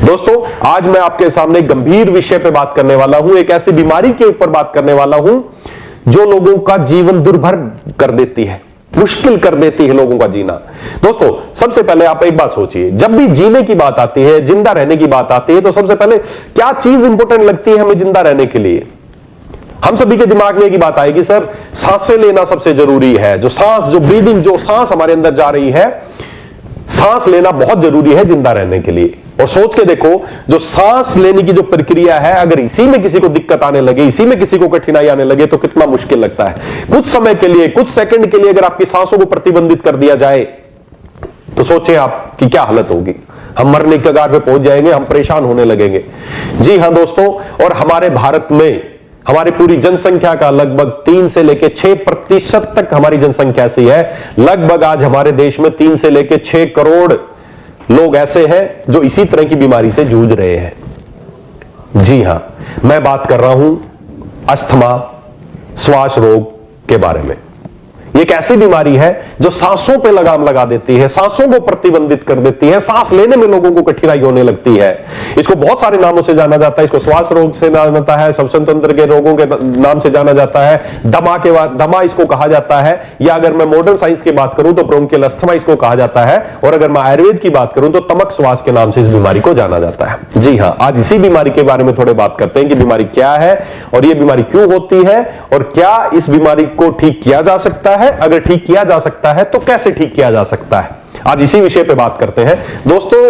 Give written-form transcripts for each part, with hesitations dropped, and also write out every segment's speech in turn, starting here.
दोस्तों, आज मैं आपके सामने एक गंभीर विषय पे बात करने वाला हूं, एक ऐसी बीमारी के ऊपर बात करने वाला हूं जो लोगों का जीवन दुर्भर कर देती है, मुश्किल कर देती है लोगों का जीना। दोस्तों, सबसे पहले आप एक बात सोचिए, जब भी जीने की बात आती है, जिंदा रहने की बात आती है, तो सबसे पहले क्या चीज इंपॉर्टेंट लगती है हमें जिंदा रहने के लिए? हम सभी के दिमाग में एक बात आएगी, सर सांसें लेना सबसे जरूरी है। जो सांस, जो ब्रीदिंग, जो सांस हमारे अंदर जा रही है, सांस लेना बहुत जरूरी है जिंदा रहने के लिए। और सोच के देखो, जो सांस लेने की जो प्रक्रिया है, अगर इसी में किसी को दिक्कत आने लगे, इसी में किसी को कठिनाई आने लगे, तो कितना मुश्किल लगता है। कुछ समय के लिए, कुछ सेकंड के लिए अगर आपकी सांसों को प्रतिबंधित कर दिया जाए, तो सोचें आप कि क्या हालत होगी। हम मरने के कगार पे पहुंच जाएंगे, हम परेशान होने लगेंगे। जी हां दोस्तों, और हमारे भारत में हमारी पूरी जनसंख्या का लगभग 3 से लेकर 6% तक हमारी जनसंख्या ऐसी है। लगभग आज हमारे देश में 3 से लेकर 6 करोड़ लोग ऐसे हैं जो इसी तरह की बीमारी से जूझ रहे हैं। जी हां, मैं बात कर रहा हूं अस्थमा, श्वास रोग के बारे में। ये एक ऐसी बीमारी है जो सांसों पे लगाम लगा देती है, सांसों को प्रतिबंधित कर देती है, सांस लेने में लोगों को कठिनाई होने लगती है। इसको बहुत सारे नामों से जाना जाता है। इसको श्वास रोग से जाना जाता है, श्वसन तंत्र के रोगों के नाम से जाना जाता है, दमा इसको कहा जाता है, या अगर मैं मॉडर्न साइंस की बात करूं तो ब्रोंकियल अस्थमा इसको कहा जाता है, और अगर मैं आयुर्वेद की बात करूं तो तमक श्वास के नाम से इस बीमारी को जाना जाता है। जी हां, आज इसी बीमारी के बारे में थोड़े बात करते हैं कि बीमारी क्या है और यह बीमारी क्यों होती है, और क्या इस बीमारी को ठीक किया जा सकता है। अगर ठीक किया जा सकता है तो कैसे ठीक किया जा सकता है, आज इसी विषय पे बात करते हैं। दोस्तों,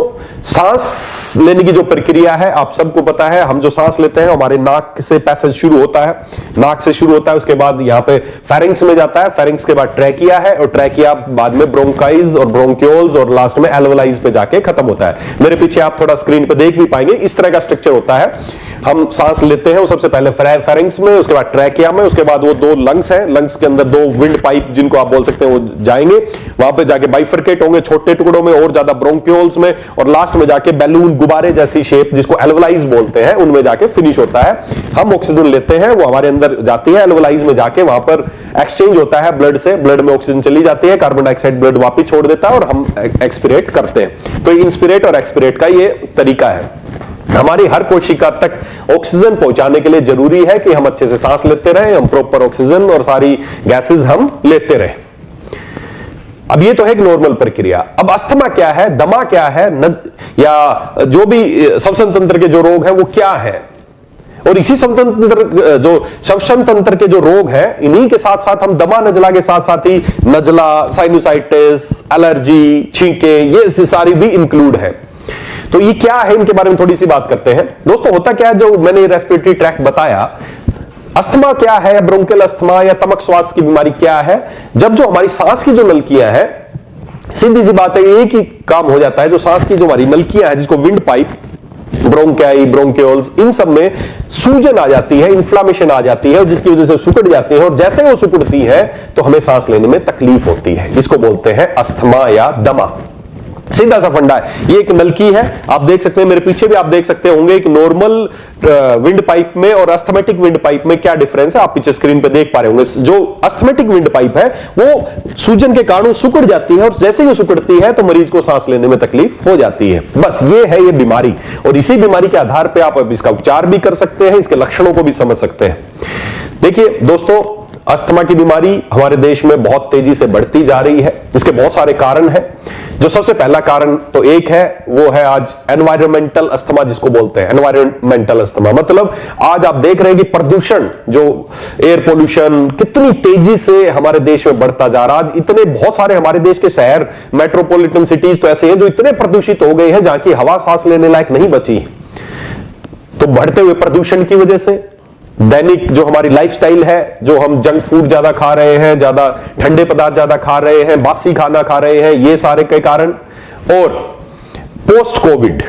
सांस लेने की जो प्रक्रिया है, आप सबको पता है, हम जो सांस लेते हैं हमारे नाक से पैसेज शुरू होता है, नाक से शुरू होता है, उसके बाद यहां पे फेरिंक्स में जाता है, फेरिंक्स के बाद ट्रैकिया है, और ट्रैकिया बाद में ब्रोंकाइज और ब्रोंक्यूल्स और लास्ट में एल्वेलाइज पे जाके खत्म होता है। मेरे पीछे आप थोड़ा स्क्रीन पे देख भी पाएंगे, इस तरह का स्ट्रक्चर होता है। हम सांस लेते हैं, वो सबसे पहले फेरिंक्स में, उसके बाद ट्रैकिया में, उसके बाद वो 2 लंग्स हैं, लंग्स के अंदर 2 विंड पाइप जिनको आप बोल सकते हैं वो जाएंगे, वहां पे जाके बाइफरकेट होंगे छोटे टुकड़ों में और ज्यादा ब्रोंक्यूल्स में, और लास्ट में जाके बैलून, गुब्बारे जैसी शेप जिसको एल्वेलाइज बोलते हैं, उनमें जाके फिनिश होता है। हम ऑक्सीजन लेते हैं, वो हमारे अंदर जाती है, एल्वेलाइज में जाके वहां पर एक्सचेंज होता है ब्लड से, ब्लड में ऑक्सीजन चली जाती है, कार्बन डाइऑक्साइड ब्लड वापिस छोड़ देता है और हम एक्सपिरेट करते हैं। तो इंस्पिरेट और एक्सपिरेट का ये तरीका है। हमारी हर कोशिका तक ऑक्सीजन पहुंचाने के लिए जरूरी है कि हम अच्छे से सांस लेते रहें, हम प्रॉपर ऑक्सीजन और सारी गैसेस हम लेते रहें। अब ये तो है एक नॉर्मल प्रक्रिया। अब अस्थमा क्या है, दमा क्या है, या जो भी श्वसन तंत्र के जो रोग हैं वो क्या है, और इसी श्वसन तंत्र के जो रोग हैं, इन्हीं के साथ साथ हम दमा नजला के साथ साथ ही नजला, साइनोसाइटिस, एलर्जी, छींके, ये सारी भी इंक्लूड है। तो ये क्या है, इनके बारे में थोड़ी सी बात करते हैं। दोस्तों, होता क्या है, जो मैंने रेस्पिरेटरी ट्रैक्ट बताया, अस्थमा क्या है, ब्रोंकियल अस्थमा या तमक श्वास की बीमारी क्या है, जब जो हमारी सांस की जो नलकियां है, सीधी सी बात है, एक ही काम हो जाता है। जो सांस की जो हमारी नलकियां है, जिसको विंड पाइप, ब्रोंकाई, ब्रोंक्यूल्स, इन सब में सूजन आ जाती है, इन्फ्लामेशन आ जाती है, और जिसकी वजह से सिकुड़ जाती है, और जैसे वो सिकुड़ती है तो हमें सांस लेने में तकलीफ होती है। इसको बोलते हैं अस्थमा या दमा। सीधा सा फंडा है। ये एक नलकी है, आप देख सकते हैं, मेरे पीछे भी आप देख सकते होंगे, एक नॉर्मल विंड पाइप में और अस्थमेटिक विंड पाइप में क्या डिफरेंस है, आप पीछे स्क्रीन पे देख पा रहे होंगे। जो अस्थमेटिक विंड पाइप है वो सूजन के कारण सिकुड़ जाती है, और जैसे ही सिकुड़ती है तो मरीज को सांस लेने में तकलीफ हो जाती है। बस ये है ये बीमारी, और इसी बीमारी के आधार पर आप इसका उपचार भी कर सकते हैं, इसके लक्षणों को भी समझ सकते हैं। देखिए दोस्तों, अस्थमा की बीमारी हमारे देश में बहुत तेजी से बढ़ती जा रही है। इसके बहुत सारे कारण हैं। जो सबसे पहला कारण तो एक है, वो है आज एनवायरमेंटल अस्थमा, जिसको बोलते हैं एनवायरमेंटल अस्थमा। मतलब आज आप देख रहे हैं कि प्रदूषण, जो एयर पोल्यूशन कितनी तेजी से हमारे देश में बढ़ता जा रहा है। आज इतने बहुत सारे हमारे देश के शहर, मेट्रोपॉलिटन सिटीज तो ऐसे हैं जो इतने प्रदूषित हो गए हैं, जहां की हवा सांस लेने लायक नहीं बची। तो बढ़ते हुए प्रदूषण की वजह से, दैनिक जो हमारी लाइफस्टाइल है, जो हम जंक फूड ज्यादा खा रहे हैं, ज्यादा ठंडे पदार्थ ज्यादा खा रहे हैं, बासी खाना खा रहे हैं, ये सारे के कारण, और पोस्ट कोविड,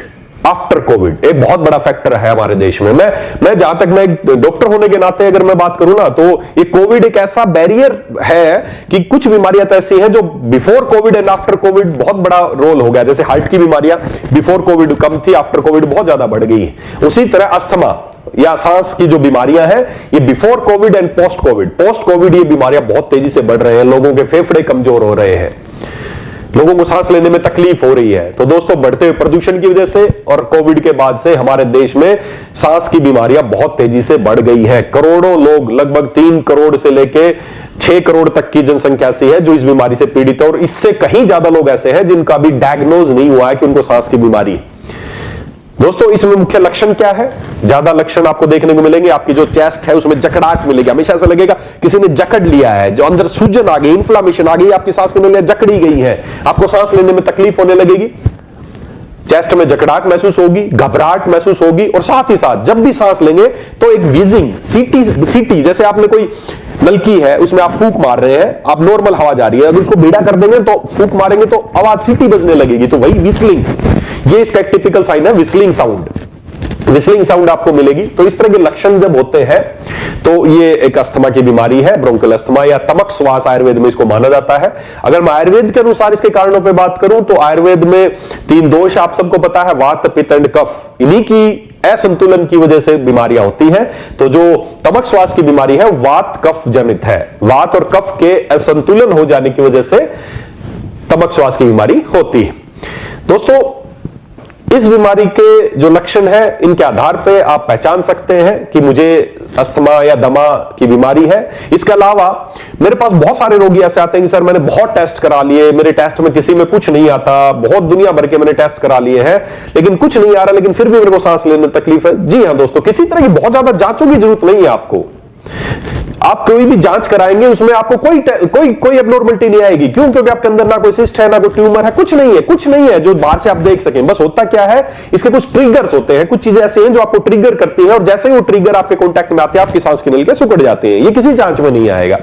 आफ्टर कोविड एक बहुत बड़ा फैक्टर है हमारे देश में। मैं जहां तक, मैं डॉक्टर होने के नाते अगर मैं बात करूं ना, तो ये कोविड एक ऐसा बैरियर है कि कुछ बीमारियां तो ऐसी हैं जो before Covid and after Covid बहुत बड़ा रोल हो गया। जैसे हार्ट की बीमारियां बिफोर कोविड कम थी, आफ्टर कोविड बहुत ज्यादा बढ़ गई। उसी तरह अस्थमा या सांस की जो बीमारियां हैं, ये before Covid and post Covid ये बीमारियां बहुत तेजी से बढ़ रहे हैं, लोगों के फेफड़े कमजोर हो रहे हैं। लोगों को सांस लेने में तकलीफ हो रही है। तो दोस्तों, बढ़ते हुए प्रदूषण की वजह से और कोविड के बाद से हमारे देश में सांस की बीमारियां बहुत तेजी से बढ़ गई है। करोड़ों लोग, लगभग 3 करोड़ से लेके 6 करोड़ तक की जनसंख्या ऐसी है जो इस बीमारी से पीड़ित है, और इससे कहीं ज्यादा लोग ऐसे हैं जिनका अभी डायग्नोज नहीं हुआ है कि उनको सांस की बीमारी है। दोस्तों, इसमें मुख्य लक्षण क्या है? ज्यादा लक्षण आपको देखने को मिलेंगे। आपकी जो चेस्ट है उसमें जकड़ाहट मिलेगी, हमेशा ऐसा लगेगा किसी ने जकड़ लिया है, जो अंदर सूजन आ गई, इन्फ्लामेशन आ गई, आपकी सांस की नलियां जकड़ी गई है, आपको सांस लेने में तकलीफ होने लगेगी, चेस्ट में जकड़ाहट महसूस होगी, घबराहट महसूस होगी, और साथ ही साथ जब भी सांस लेंगे तो एक व्हीजिंग, सीटी जैसे आपने कोई नलकी है उसमें आप फूंक मार रहे हैं, आप नॉर्मल हवा जा रही है, अगर उसको भीड़ा कर देंगे तो फूंक मारेंगे तो आवाज सीटी बजने लगेगी, तो वही व्हिस्लिंग, ये इसका एक टिपिकल साइन है, व्हिस्लिंग साउंड। व्हिस्लिंग साउंड आपको मिलेगी। तो इस तरह के लक्षण जब होते हैं तो ये एक अस्थमा की बीमारी है, ब्रोंकियल अस्थमा या तमक श्वास आयुर्वेद में इसको माना जाता है। अगर मैं आयुर्वेद के अनुसार इसके कारणों पे बात करूं तो आयुर्वेद में 3 दोष आप सबको पता है, वात, पित्त एंड कफ। इन्हीं की असंतुलन की वजह से बीमारियां होती हैं। तो जो तमक श्वास की बीमारी है वात कफ जनित है, वात और कफ के असंतुलन हो जाने की वजह से तमक श्वास की बीमारी होती है। दोस्तों, इस बीमारी के जो लक्षण है इनके आधार पे आप पहचान सकते हैं कि मुझे अस्थमा या दमा की बीमारी है। इसके अलावा मेरे पास बहुत सारे रोगी ऐसे आते हैं कि सर मैंने बहुत टेस्ट करा लिए, मेरे टेस्ट में किसी में कुछ नहीं आता, बहुत दुनिया भर के मैंने टेस्ट करा लिए हैं लेकिन कुछ नहीं आ रहा, लेकिन फिर भी मेरे को सांस लेने में तकलीफ है। जी हां दोस्तों, किसी तरह की बहुत ज्यादा जांचों की जरूरत नहीं है आपको। आप कोई भी जांच कराएंगे उसमें आपको कोई एब्नॉर्मलिटी नहीं आएगी। क्यों? क्योंकि आपके अंदर ना कोई सिस्ट है, ना कोई ट्यूमर है, कुछ नहीं है जो बाहर से आप देख सकें। बस होता क्या है, इसके कुछ ट्रिगर्स होते हैं, कुछ चीजें ऐसी हैं जो आपको ट्रिगर करती हैं, और जैसे ही वो ट्रिगर आपके कांटेक्ट में आते हैं आपकी सांस की नलियां सिकुड़ जाती हैं। ये किसी जांच में नहीं आएगा।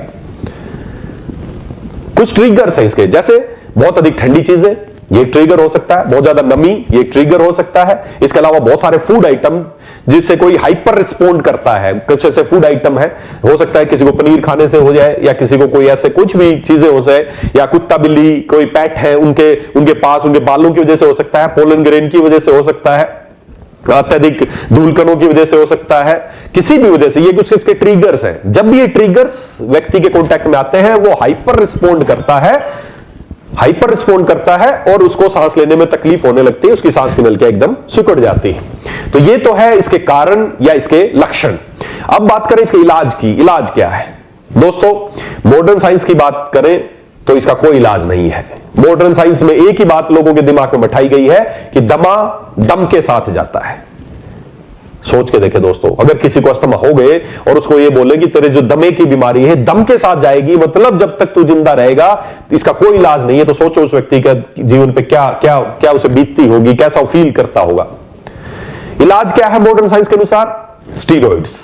कुछ ट्रिगर्स है इसके, जैसे बहुत अधिक ठंडी चीजें, ये ट्रिगर हो सकता है, बहुत ज्यादा नमी, ये ट्रिगर हो सकता है। इसके अलावा बहुत सारे फूड आइटम जिससे कोई हाइपर रिस्पोंड करता है, कुछ ऐसे फूड आइटम है, हो सकता है किसी को पनीर खाने से हो जाए, या किसी को कोई ऐसे कुछ भी चीजें हो जाए, या कुत्ता बिल्ली कोई पेट है उनके पास उनके बालों की वजह से हो सकता है, पोलन ग्रेन की वजह से हो सकता है, अत्यधिक धूलकणों की वजह से हो सकता है, किसी भी वजह से। ये कुछ इसके ट्रिगर्स हैं। जब भी ये ट्रिगर्स व्यक्ति के कांटेक्ट में आते हैं वो हाइपर रिस्पोंड करता है और उसको सांस लेने में तकलीफ होने लगती है, उसकी सांस की नलियां एकदम सिकुड़ जाती है। तो ये तो है इसके कारण या इसके लक्षण। अब बात करें इसके इलाज की। इलाज क्या है दोस्तों? मॉडर्न साइंस की बात करें तो इसका कोई इलाज नहीं है। मॉडर्न साइंस में एक ही बात लोगों के दिमाग में बैठाई गई है कि दमा दम के साथ जाता है। सोच के देखे दोस्तों, अगर किसी को अस्थमा हो गए और उसको ये बोले कि तेरे जो दमे की बीमारी है दम के साथ जाएगी, मतलब जब तक तू जिंदा रहेगा इसका कोई इलाज नहीं है, तो सोचो उस व्यक्ति के जीवन पे क्या क्या क्या उसे बीतती होगी, कैसा वो फील करता होगा। इलाज क्या है मॉडर्न साइंस के अनुसार? स्टीरॉइड्स।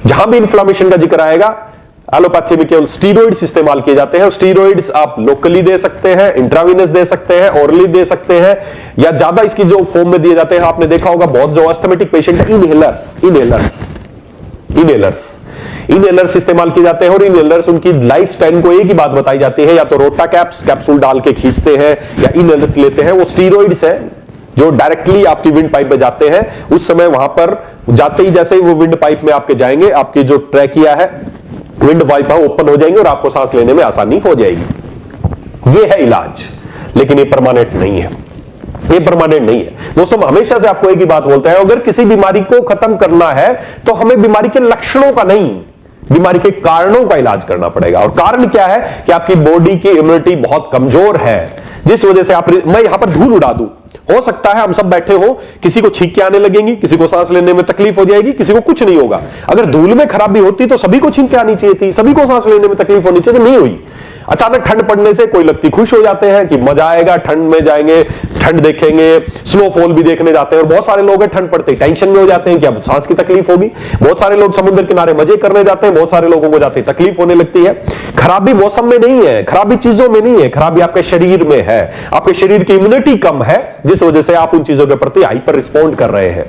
जहां भी इंफ्लेमेशन का जिक्र आएगा एलोपैथी में केवल स्टीरॉइड्स इस्तेमाल किए जाते हैं। और स्टीरॉइड्स आप लोकली दे सकते हैं, इंट्रावीनस दे सकते हैं, ओरली दे सकते हैं, या ज्यादा इसकी जो फॉर्म में दिए जाते हैं आपने देखा होगा बहुत जो अस्थमेटिक पेशेंट है, इनहेलर्स इस्तेमाल किए जाते हैं। और इनहेलर्स उनकी लाइफ स्टाइल को एक ही बात बताई जाती है, या तो रोटा कैप्सूल डाल के खींचते हैं या इनहेलर्स लेते हैं। वो स्टीरॉइड्स है जो डायरेक्टली आपकी विंड पाइप में जाते हैं। उस समय वहां पर जाते ही जैसे ही वो विंड पाइप में आपके जाएंगे, आपकी जो ट्रैकिया है, विंड पाइप ओपन हो जाएंगे और आपको सांस लेने में आसानी हो जाएगी। ये है इलाज, लेकिन ये परमानेंट नहीं है। ये परमानेंट नहीं है दोस्तों। हम हमेशा से आपको एक ही बात बोलते हैं, अगर किसी बीमारी को खत्म करना है तो हमें बीमारी के लक्षणों का नहीं, बीमारी के कारणों का इलाज करना पड़ेगा। और कारण क्या है कि आपकी बॉडी की इम्यूनिटी बहुत कमजोर है, जिस वजह से मैं यहां पर धूल उड़ा दूं, हो सकता है हम सब बैठे हो, किसी को छींकें आने लगेंगी, किसी को सांस लेने में तकलीफ हो जाएगी, किसी को कुछ नहीं होगा। अगर धूल में खराबी होती तो सभी को छींकें आनी चाहिए थी, सभी को सांस लेने में तकलीफ होनी चाहिए, तो नहीं हुई। अचानक ठंड पड़ने से कोई व्यक्ति खुश हो जाते हैं कि मजा आएगा, ठंड में जाएंगे, ठंड देखेंगे, स्नोफॉल भी देखने जाते हैं। और बहुत सारे लोग हैं ठंड पड़ते टेंशन में हो जाते हैं कि अब सांस की तकलीफ होगी। बहुत सारे लोग समुद्र किनारे मजे करने जाते हैं, बहुत सारे लोगों को जाते तकलीफ होने लगती है। खराबी मौसम में नहीं है, खराबी चीजों में नहीं है, खराबी आपके शरीर में है। आपके शरीर की इम्यूनिटी कम है, जिस वजह से आप उन चीजों के प्रति हाइपर रिस्पॉन्ड कर रहे हैं।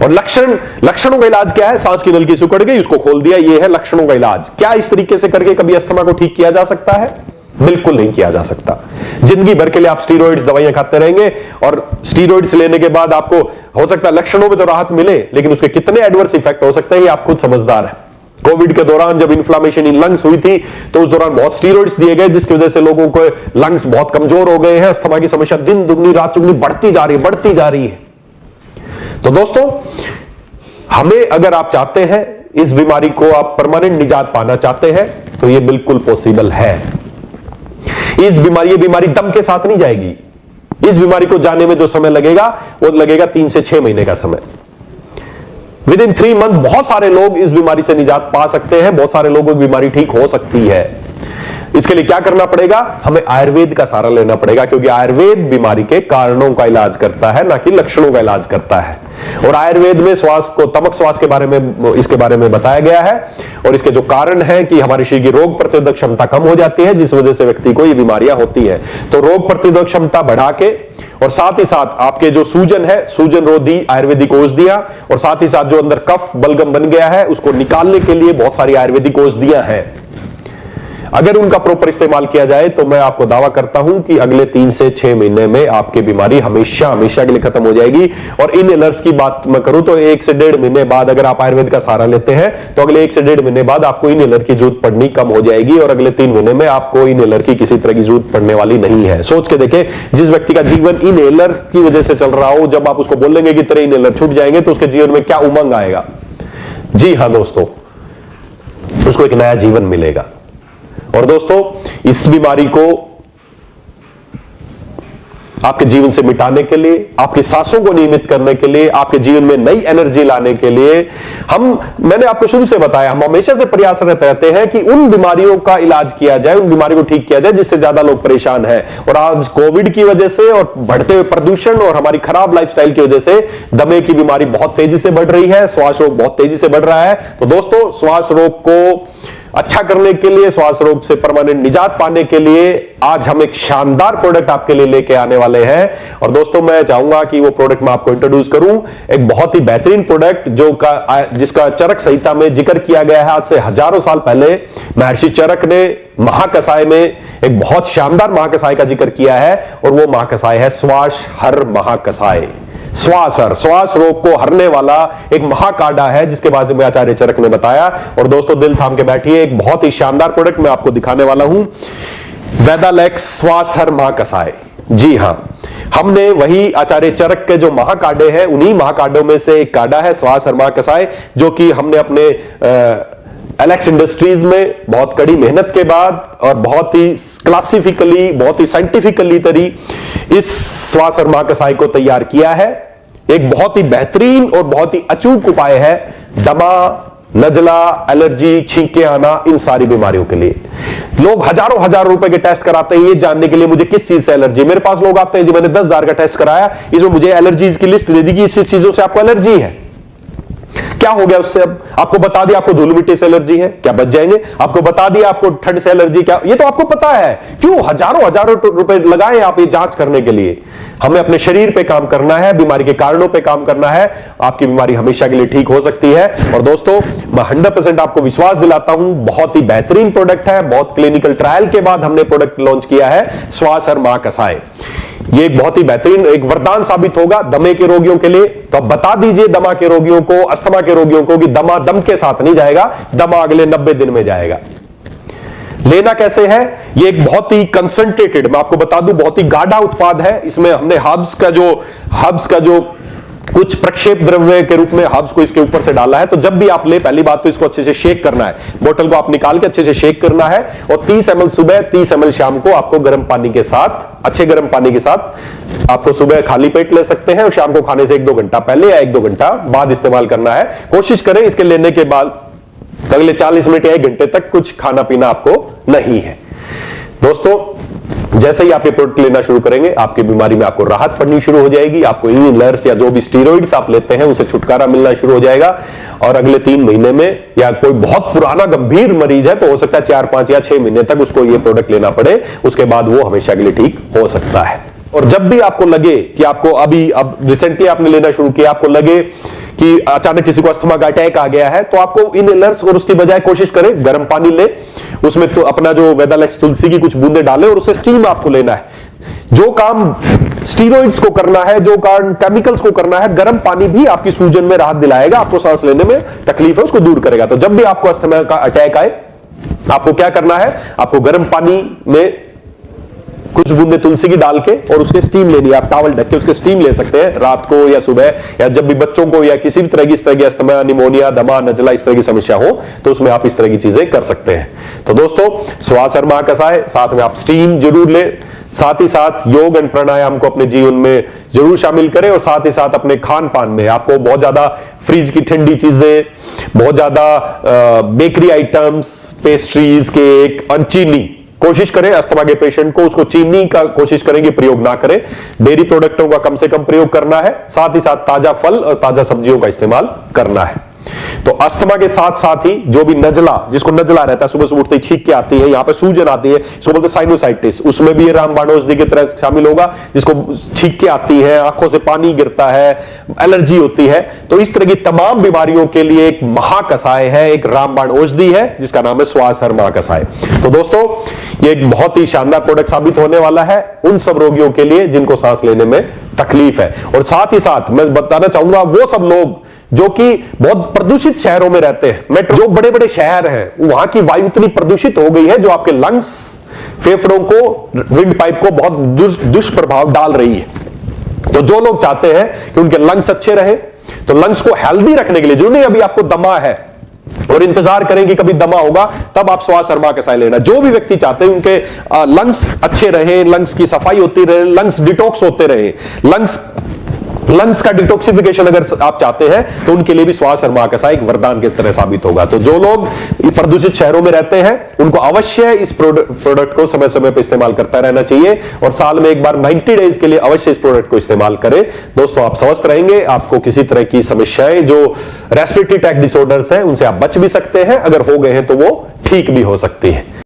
और लक्षणों का इलाज क्या है? सांस की नली सिकुड़ गई, उसको खोल दिया, ये है लक्षणों का इलाज। क्या इस तरीके से करके कभी अस्थमा को ठीक किया जा सकता है? बिल्कुल नहीं किया जा सकता। जिंदगी भर के लिए आप स्टीरॉइड्स दवाइयां खाते रहेंगे, और स्टीरॉइड्स लेने के बाद आपको हो सकता है लक्षणों में तो राहत मिले, लेकिन उसके कितने एडवर्स इफेक्ट हो सकते हैं ये आप खुद समझदार है। कोविड के दौरान जब इन्फ्लामेशन इन लंग्स हुई थी तो उस दौरान बहुत स्टीरॉइड्स दिए गए, जिसकी वजह से लोगों को लंग्स बहुत कमजोर हो गए हैं। अस्थमा की समस्या दिन दुगनी रात चुगनी बढ़ती जा रही है। तो दोस्तों, हमें अगर आप चाहते हैं इस बीमारी को आप परमानेंट निजात पाना चाहते हैं तो यह बिल्कुल पॉसिबल है। ये बीमारी दम के साथ नहीं जाएगी। इस बीमारी को जाने में जो समय लगेगा वो लगेगा 3 से 6 महीने का समय। विद इन 3 मंथ बहुत सारे लोग इस बीमारी से निजात पा सकते हैं, बहुत सारे लोगों की बीमारी ठीक हो सकती है। इसके लिए क्या करना पड़ेगा? हमें आयुर्वेद का सहारा लेना पड़ेगा, क्योंकि आयुर्वेद बीमारी के कारणों का इलाज करता है, ना कि लक्षणों का इलाज करता है। और आयुर्वेद में श्वास को, तमक श्वास के बारे में, इसके बारे में बताया गया है। और इसके जो कारण है कि हमारे शरीर की रोग प्रतिरोधक क्षमता कम हो जाती है, जिस वजह से व्यक्ति को ये बीमारियां होती है। तो रोग प्रतिरोधक क्षमता बढ़ा के और साथ ही साथ आपके जो सूजन है, सूजन रोधी आयुर्वेदिक औषधियां, और साथ ही साथ जो अंदर कफ बलगम बन गया है उसको निकालने के लिए बहुत सारी आयुर्वेदिक औषधियां हैं। अगर उनका प्रॉपर इस्तेमाल किया जाए तो मैं आपको दावा करता हूं कि अगले 3 से 6 महीने में आपकी बीमारी हमेशा के लिए खत्म हो जाएगी। और इन एलर्स की बात मैं करूं तो 1 से 1.5 महीने बाद अगर आप आयुर्वेद का सहारा लेते हैं तो अगले 1 से 1.5 महीने बाद आपको इन एलर की जरूरत पड़नी कम हो जाएगी, और अगले 3 महीने में आपको इन एलर की किसी तरह की जरूरत पड़ने वाली नहीं है। सोच के देखें, जिस व्यक्ति का जीवन इन एलर की वजह से चल रहा हो, जब आप उसको बोलेंगे कि तेरे इन एलर छूट जाएंगे तो उसके जीवन में क्या उमंग आएगा? जी हां दोस्तों, उसको एक नया जीवन मिलेगा। और दोस्तों, इस बीमारी को आपके जीवन से मिटाने के लिए, आपकी सांसों को नियमित करने के लिए, आपके जीवन में नई एनर्जी लाने के लिए मैंने आपको शुरू से बताया, हम हमेशा से प्रयासरत रहते हैं कि उन बीमारियों का इलाज किया जाए, उन बीमारियों को ठीक किया जाए जिससे ज्यादा लोग परेशान हैं। और आज कोविड की वजह से और बढ़ते हुए प्रदूषण और हमारी खराब लाइफस्टाइल की वजह से दमे की बीमारी बहुत तेजी से बढ़ रही है, श्वास रोग बहुत तेजी से बढ़ रहा है। तो दोस्तों, श्वास रोग को अच्छा करने के लिए, श्वास रोग से परमानेंट निजात पाने के लिए आज हम एक शानदार प्रोडक्ट आपके लिए लेके आने वाले हैं। और दोस्तों, मैं चाहूंगा कि वो प्रोडक्ट मैं आपको इंट्रोड्यूस करूं, एक बहुत ही बेहतरीन प्रोडक्ट जिसका चरक संहिता में जिक्र किया गया है। आज से हजारों साल पहले महर्षि चरक ने महाकसाय में एक बहुत शानदार महाकसाय का जिक्र किया है, और वो महाकसाय है श्वास हर महाकसाय। श्वास रोग को हरने वाला एक महाकाढ़ा है, जिसके बारे में आचार्य चरक ने बताया। और दोस्तों, दिल थाम के बैठिए, एक बहुत ही शानदार प्रोडक्ट मैं आपको दिखाने वाला हूं, वेदालेक्स श्वास हर महाकसाय। जी हां, हमने वही आचार्य चरक के जो महाकाढ़े हैं, उन्हीं महाकाढ़ों में से एक काढ़ा है श्वास हर महाकसाय, जो कि हमने अपने एलेक्स इंडस्ट्रीज में बहुत कड़ी मेहनत के बाद और बहुत ही क्लासिफिकली, बहुत ही साइंटिफिकली इस श्वास हर महाकसाय को तैयार किया है। एक बहुत ही बेहतरीन और बहुत ही अचूक उपाय है दमा, नजला, एलर्जी, छींके आना, इन सारी बीमारियों के लिए। लोग हजारों रुपए के टेस्ट कराते हैं ये जानने के लिए मुझे किस चीज से एलर्जी। मेरे पास लोग आते हैं जी, मैंने 10,000 का टेस्ट कराया, इसमें मुझे एलर्जीज की लिस्ट दे दी कि इस चीजों से आपको एलर्जी है। क्या हो गया उससे? अब आपको बता दिया आपको धूल मिट्टी से एलर्जी है, क्या बच जाएंगे? आपको बता दिया आपको ठंड से एलर्जी, क्या ये तो आपको पता है। क्यों हजारों रुपए लगाए आप ये जांच करने के लिए? हमें अपने शरीर पे काम करना है, बीमारी के कारणों पे काम करना है। आपकी बीमारी हमेशा के लिए ठीक हो सकती है। और दोस्तों, मैं 100% आपको विश्वास दिलाता हूं, बहुत ही बेहतरीन प्रोडक्ट है। बहुत क्लिनिकल ट्रायल के बाद हमने प्रोडक्ट लॉन्च किया है, श्वास हर महाकसाय। ये एक बहुत ही बेहतरीन एक वरदान साबित होगा दमे के रोगियों के लिए। तो अब बता दीजिए दमा के रोगियों को, अस्थमा के रोगियों को कि दमा दम के साथ नहीं जाएगा, दमा अगले 90 दिन में जाएगा। लेना कैसे है? ये एक बहुत ही कंसंट्रेटेड, मैं आपको बता दूं, बहुत ही गाढ़ा उत्पाद है। इसमें हमने हर्ब्स का जो कुछ प्रक्षेप द्रव्य के रूप में हर्ब्स को इसके ऊपर से डाला है। तो जब भी आप ले, पहली बात तो इसको अच्छे से शेक करना है, बोतल को आप निकाल के अच्छे से शेक करना है। और 30 ml सुबह, 30 ml शाम को आपको गर्म पानी के साथ, अच्छे गर्म पानी के साथ आपको सुबह खाली पेट ले सकते हैं, और शाम को खाने से 1-2 घंटा पहले या 1-2 घंटा बाद इस्तेमाल करना है। कोशिश करें इसके लेने के बाद अगले 40 मिनट या 1 घंटे तक कुछ खाना पीना आपको नहीं है। दोस्तों, जैसे ही आप ये प्रोडक्ट लेना शुरू करेंगे, आपकी बीमारी में आपको राहत पड़नी शुरू हो जाएगी। आपको इनहेलर्स या जो भी स्टीरॉइड्स आप लेते हैं उसे छुटकारा मिलना शुरू हो जाएगा। और अगले 3 महीने में, या कोई बहुत पुराना गंभीर मरीज है तो हो सकता है 4, 5 या 6 महीने तक उसको ये प्रोडक्ट लेना पड़े, उसके बाद वो हमेशा के लिए ठीक हो सकता है। और जब भी आपको लगे कि आपको अब रिसेंटली आपने लेना शुरू किया, आपको लगे कि अचानक किसी को अस्थमा का अटैक आ गया है, तो आपको इनहेलर्स और उसकी बजाय कोशिश करें गर्म पानी ले, उसमें तो अपना जो वेदालेक्स तुलसी की कुछ बूंदे डालें और उसे स्टीम आपको लेना है। जो काम स्टीरॉइड्स को करना है, जो काम केमिकल्स को करना है, गर्म पानी भी आपकी सूजन में राहत दिलाएगा, आपको सांस लेने में तकलीफ है उसको दूर करेगा। तो जब भी आपको अस्थमा का अटैक आए, आपको क्या करना है, आपको गर्म पानी में कुछ बूंदे तुलसी की डाल के और उसके स्टीम लेनी है। आप टॉवल ढक के उसके स्टीम ले सकते हैं रात को या सुबह, या जब भी बच्चों को या किसी भी तरह की इस तरह की अस्थमा, निमोनिया, दमा, नजला इस तरह की समस्या हो तो उसमें आप इस तरह की चीजें कर सकते हैं। तो दोस्तों, श्वास कसाय, साथ में आप स्टीम जरूर ले, साथ ही साथ योग एंड प्राणायाम को अपने जीवन में जरूर शामिल करें, और साथ ही साथ अपने खान पान में आपको बहुत ज्यादा फ्रिज की ठंडी चीजें, बहुत ज्यादा बेकरी आइटम्स, पेस्ट्रीज, केक, चीनी कोशिश करें अस्थमा के पेशेंट को उसको चीनी का कोशिश करें कि प्रयोग ना करें। डेयरी प्रोडक्टों का कम से कम प्रयोग करना है, साथ ही साथ ताजा फल और ताजा सब्जियों का इस्तेमाल करना है। तो अस्थमा के साथ साथ ही जो भी नजला, जिसको नजला रहता है, सुबह सुबह उठते ही छींक के आती है, यहां पे सूजन आती है, इसको बोलते हैं साइनोसाइटिस, उसमें भी ये रामबाण औषधि की तरह शामिल होगा। जिसको छींक के आती है, आंखों से पानी गिरता है, एलर्जी होती है, तो इस तरह की तमाम बीमारियों के लिए एक महाकसाय है, एक रामबाण औषधि है जिसका नाम है श्वासहर महाकसाय। तो दोस्तों, ये एक बहुत ही शानदार प्रोडक्ट साबित होने वाला है उन सब रोगियों के लिए जिनको सांस लेने में तकलीफ है। और साथ ही साथ मैं बताना चाहूंगा वो सब लोग जो कि बहुत प्रदूषित शहरों में रहते हैं, मेट्रो जो बड़े बड़े शहर हैं, वहां की वायु इतनी प्रदूषित हो गई है जो आपके लंग्स, फेफड़ों को, विंड पाइप को बहुत दुष्प्रभाव डाल रही है। तो जो लोग चाहते हैं कि उनके लंग्स अच्छे रहे, तो लंग्स को हेल्दी रखने के लिए, जो नहीं अभी आपको दमा है और इंतजार करें कि कभी दमा होगा तब आप श्वासहर महाकसाय लेना, जो भी व्यक्ति चाहते हैं उनके लंग्स अच्छे रहे, लंग्स की सफाई होती रहे, लंग्स डिटॉक्स होते रहे, लंग्स का डिटॉक्सिफिकेशन अगर आप चाहते हैं तो उनके लिए भी श्वासहर महाकसाय एक वरदान की तरह साबित होगा। तो जो लोग प्रदूषित शहरों में रहते हैं उनको अवश्य इस प्रोडक्ट को समय समय पर इस्तेमाल करता रहना चाहिए, और साल में एक बार 90 डेज के लिए अवश्य इस प्रोडक्ट को इस्तेमाल करें। दोस्तों, आप स्वस्थ रहेंगे, आपको किसी तरह की समस्याएं जो रेस्पिरेटरी ट्रैक्ट डिसऑर्डर्स हैं उनसे आप बच भी सकते हैं, अगर हो गए हैं तो वो ठीक भी हो सकती है।